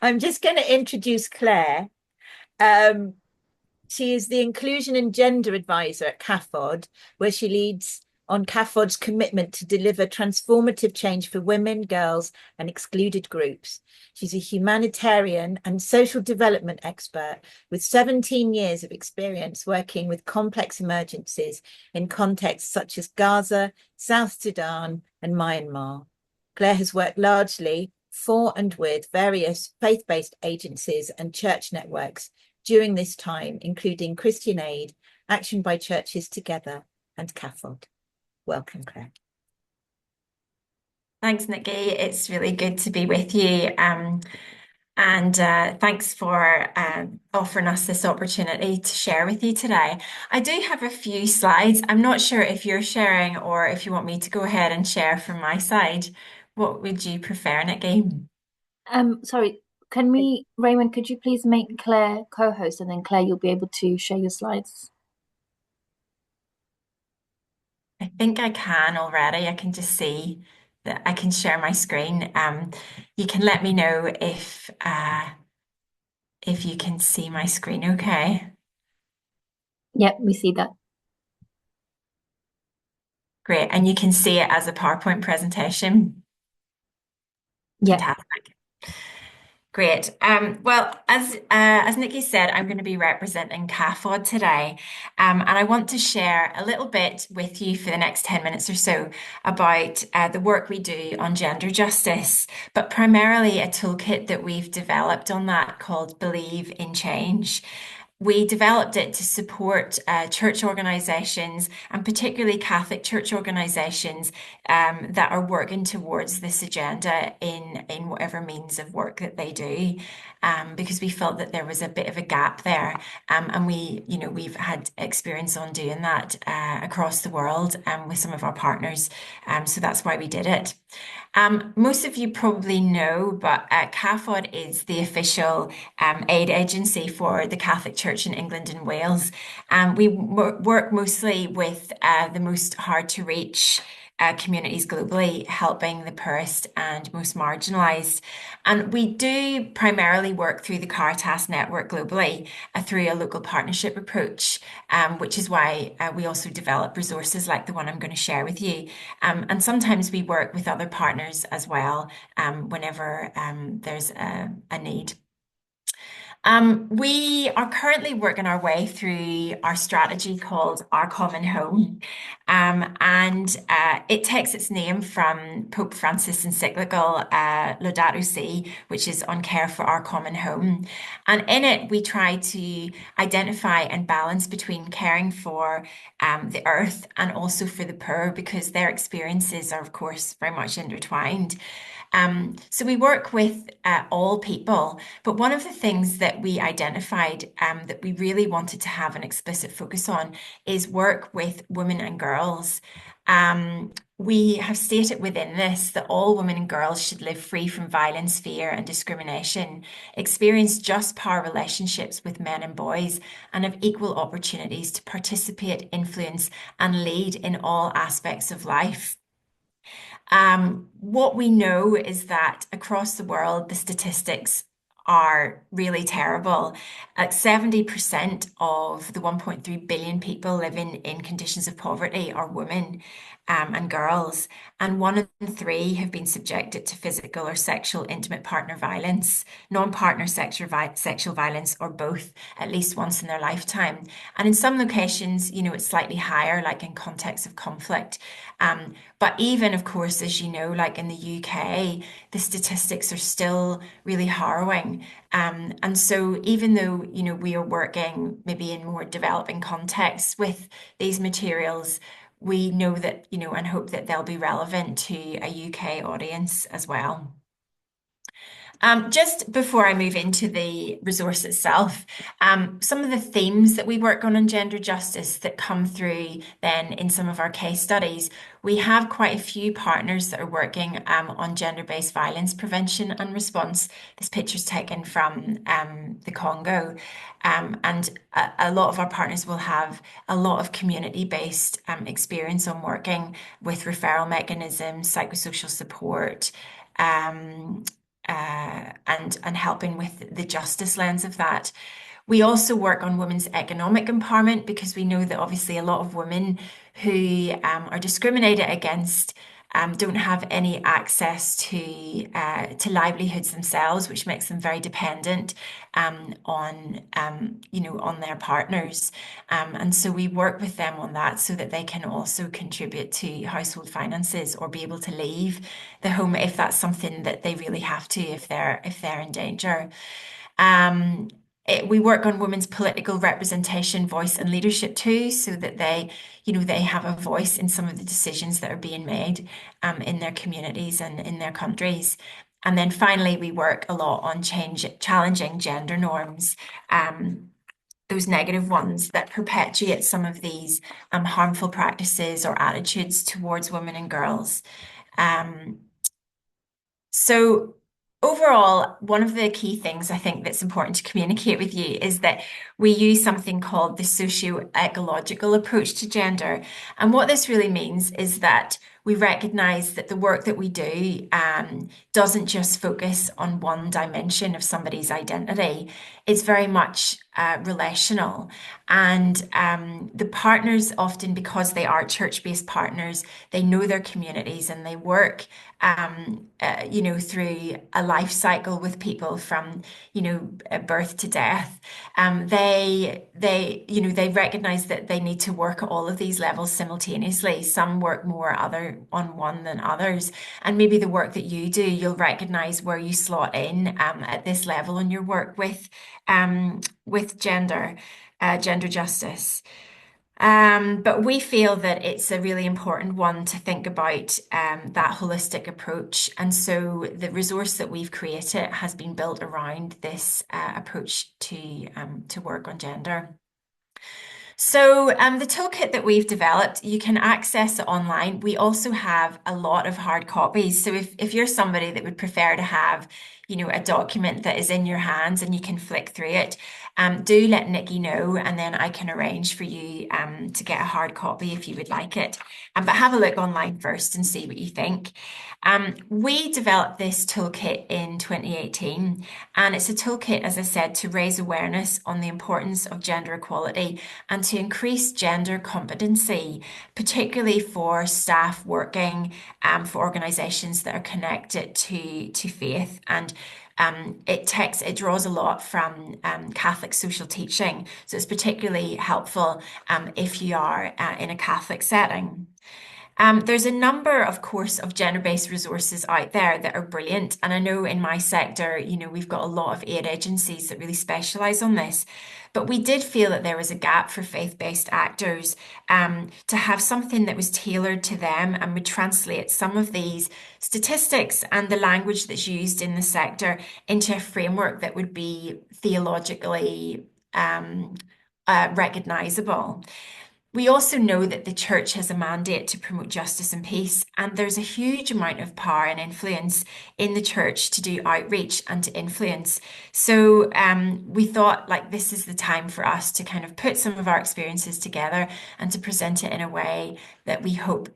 I'm just going to introduce Claire. Um, she is the Inclusion and Gender Advisor at CAFOD, where she leads on CAFOD's commitment to deliver transformative change for women, girls, and excluded groups. She's a humanitarian and social development expert with 17 years of experience working with complex emergencies in contexts such as Gaza, South Sudan, and Myanmar. Claire has worked largely for and with various faith-based agencies and church networks during this time, including Christian Aid, Action by Churches Together, and CAFOD. Welcome, Claire. Thanks, Nikki. It's really good to be with you. And thanks for offering us this opportunity to share with you today. I do have a few slides. I'm not sure if you're sharing or if you want me to go ahead and share from my side. What would you prefer, Nikki? Sorry, Raymond, could you please make Claire co-host and then Claire, you'll be able to share your slides. I think I can already. I can just see that I can share my screen. You can let me know if you can see my screen, okay? Yep, we see that. Great. And you can see it as a PowerPoint presentation. Yeah. Fantastic. Great. Well, as Nikki said, I'm going to be representing CAFOD today, and I want to share a little bit with you for the next 10 minutes or so about the work we do on gender justice, but primarily a toolkit that we've developed on that called Believe in Change. We developed it to support church organisations and particularly Catholic church organisations that are working towards this agenda in whatever means of work that they do, because we felt that there was a bit of a gap there, and we've had experience on doing that across the world with some of our partners, so that's why we did it. Most of you probably know, but CAFOD is the official aid agency for the Catholic Church in England and Wales. We work mostly with the most hard to reach communities globally, helping the poorest and most marginalised. And we do primarily work through the Caritas network globally through a local partnership approach, which is why we also develop resources like the one I'm going to share with you. And sometimes we work with other partners as well whenever there's a need. We are currently working our way through our strategy called Our Common Home. And it takes its name from Pope Francis' encyclical Laudato Si, which is on care for our common home. And in it, we try to identify and balance between caring for the earth and also for the poor, because their experiences are, of course, very much intertwined. So we work with all people, but one of the things that we identified that we really wanted to have an explicit focus on is work with women and girls. We have stated within this that all women and girls should live free from violence, fear, and discrimination, experience just power relationships with men and boys, and have equal opportunities to participate, influence, and lead in all aspects of life. What we know is that across the world, the statistics are really terrible. 70% of the 1.3 billion people living in conditions of poverty are women and girls, and 1 in 3 have been subjected to physical or sexual intimate partner violence, non-partner sexual violence, or both at least once in their lifetime. And in some locations, it's slightly higher, like in contexts of conflict. But even, of course, as you know, like in the UK, the statistics are still really harrowing. And so even though, we are working maybe in more developing contexts with these materials, we know that, and hope that they'll be relevant to a UK audience as well. Just before I move into the resource itself, some of the themes that we work on gender justice that come through then in some of our case studies, we have quite a few partners that are working on gender-based violence prevention and response. This picture's taken from the Congo. And a lot of our partners will have a lot of community-based experience on working with referral mechanisms, psychosocial support, and helping with the justice lens of that. We also work on women's economic empowerment because we know that obviously a lot of women who are discriminated against don't have any access to livelihoods themselves, which makes them very dependent on their partners. And so we work with them on that so that they can also contribute to household finances or be able to leave the home if that's something that they really have to if they're in danger. Um, we work on women's political representation, voice, and leadership too, so that they have a voice in some of the decisions that are being made in their communities and in their countries. And then finally, we work a lot on challenging gender norms, those negative ones that perpetuate some of these harmful practices or attitudes towards women and girls. Um, so overall, one of the key things I think that's important to communicate with you is that we use something called the socio-ecological approach to gender. And what this really means is that we recognize that the work that we do doesn't just focus on one dimension of somebody's identity. It's very much relational. And the partners often, because they are church-based partners, they know their communities and they work through a life cycle with people from, birth to death. They recognize that they need to work at all of these levels simultaneously. Some work more on one than others. And maybe the work that you do, you'll recognize where you slot in at this level in your work with gender justice. But we feel that it's a really important one to think about that holistic approach. And so the resource that we've created has been built around this approach to work on gender. So the toolkit that we've developed, you can access it online. We also have a lot of hard copies. So if you're somebody that would prefer to have, a document that is in your hands and you can flick through it, do let Nikki know, and then I can arrange for you to get a hard copy if you would like it. But have a look online first and see what you think. We developed this toolkit in 2018, and it's a toolkit, as I said, to raise awareness on the importance of gender equality and to increase gender competency, particularly for staff working for organisations that are connected to faith. And it draws a lot from Catholic social teaching, so it's particularly helpful if you are in a Catholic setting. There's a number, of course, of gender-based resources out there that are brilliant. And I know in my sector, we've got a lot of aid agencies that really specialise on this. But we did feel that there was a gap for faith-based actors to have something that was tailored to them and would translate some of these statistics and the language that's used in the sector into a framework that would be theologically recognisable. We also know that the church has a mandate to promote justice and peace, and there's a huge amount of power and influence in the church to do outreach and to influence. So we thought like this is the time for us to kind of put some of our experiences together and to present it in a way that we hope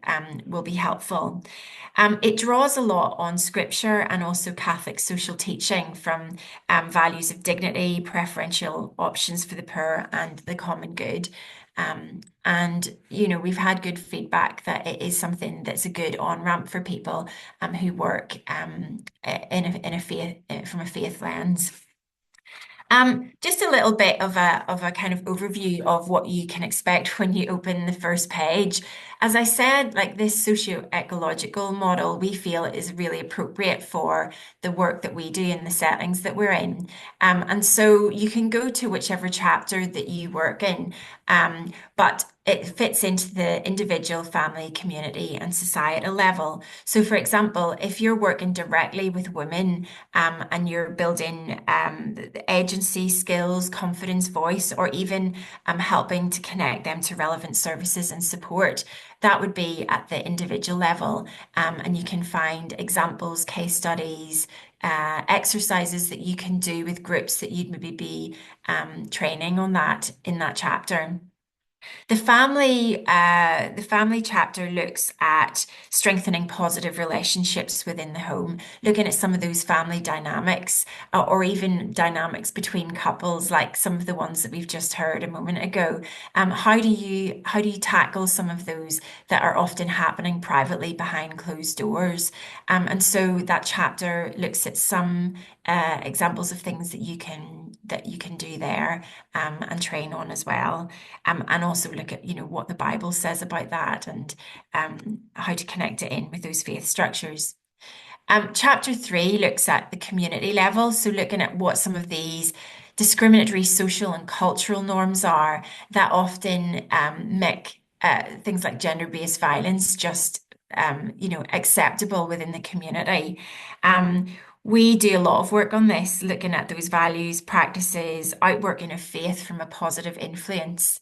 will be helpful. It draws a lot on scripture and also Catholic social teaching from values of dignity, preferential options for the poor, and the common good. And we've had good feedback that it is something that's a good on-ramp for people who work in a faith from a faith lens. Just a little bit of a kind of overview of what you can expect when you open the first page. As I said, like this socio-ecological model, we feel is really appropriate for the work that we do in the settings that we're in. And so you can go to whichever chapter that you work in, but it fits into the individual, family, community, and societal level. So, for example, if you're working directly with women and you're building agency skills, confidence, voice, or even helping to connect them to relevant services and support, that would be at the individual level. And you can find examples, case studies, exercises that you can do with groups that you'd maybe be training on that in that chapter. The family chapter looks at strengthening positive relationships within the home, looking at some of those family dynamics, or even dynamics between couples, like some of the ones that we've just heard a moment ago. How do you tackle some of those that are often happening privately behind closed doors? And so that chapter looks at some examples of things that you can do there, and train on as well, and also look at what the Bible says about that, and how to connect it in with those faith structures. Chapter 3 looks at the community level, so looking at what some of these discriminatory social and cultural norms are that often make things like gender-based violence just acceptable within the community. Um, we do a lot of work on this, looking at those values, practices, outworking of faith from a positive influence.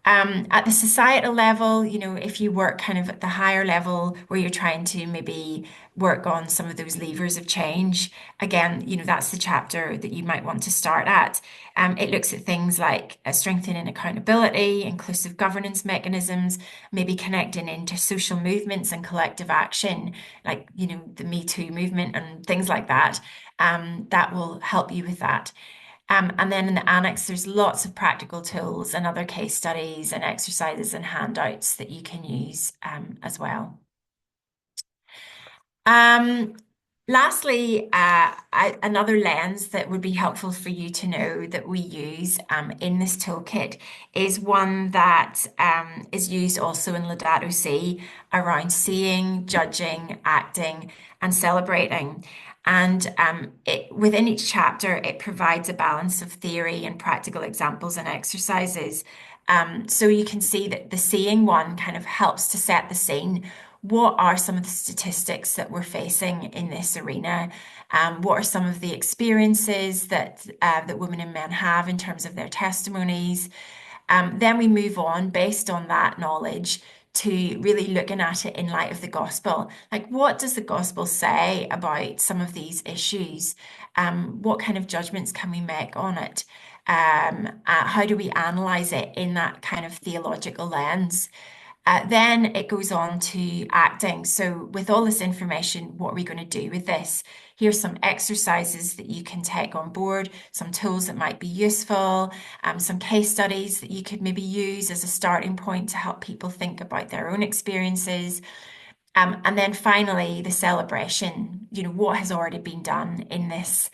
At the societal level, if you work kind of at the higher level where you're trying to maybe work on some of those levers of change, again, that's the chapter that you might want to start at. It looks at things like strengthening accountability, inclusive governance mechanisms, maybe connecting into social movements and collective action, like, the Me Too movement and things like that. That will help you with that. And then in the annex, there's lots of practical tools and other case studies and exercises and handouts that you can use as well. Lastly, another lens that would be helpful for you to know that we use in this toolkit is one that is used also in Laudato Si around seeing, judging, acting, and celebrating. And within each chapter, it provides a balance of theory and practical examples and exercises. So you can see that the seeing one kind of helps to set the scene. What are some of the statistics that we're facing in this arena? What are some of the experiences that women and men have in terms of their testimonies? Then we move on based on that knowledge to really looking at it in light of the gospel. Like, what does the gospel say about some of these issues? What kind of judgments can we make on it? How do we analyze it in that kind of theological lens? Then it goes on to acting. So, with all this information, what are we going to do with this? Here's some exercises that you can take on board, some tools that might be useful, some case studies that you could maybe use as a starting point to help people think about their own experiences. And then finally, the celebration, what has already been done in this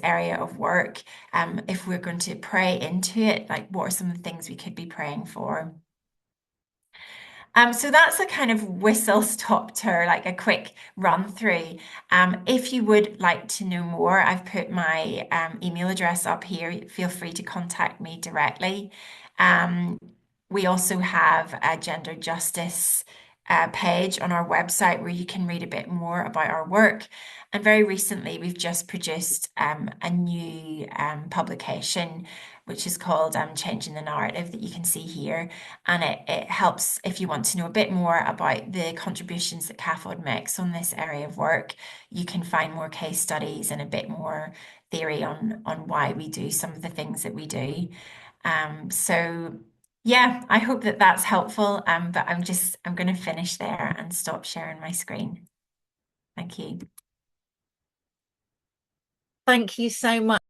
area of work. If we're going to pray into it, like, what are some of the things we could be praying for? So that's a kind of whistle-stop tour, like a quick run through. If you would like to know more, I've put my email address up here. Feel free to contact me directly. We also have a gender justice page on our website where you can read a bit more about our work. And very recently, we've just produced a new publication, which is called Changing the Narrative, that you can see here. And it helps if you want to know a bit more about the contributions that CAFOD makes on this area of work. You can find more case studies and a bit more theory on why we do some of the things that we do. So yeah, I hope that that's helpful. But I'm going to finish there and stop sharing my screen. Thank you. Thank you so much.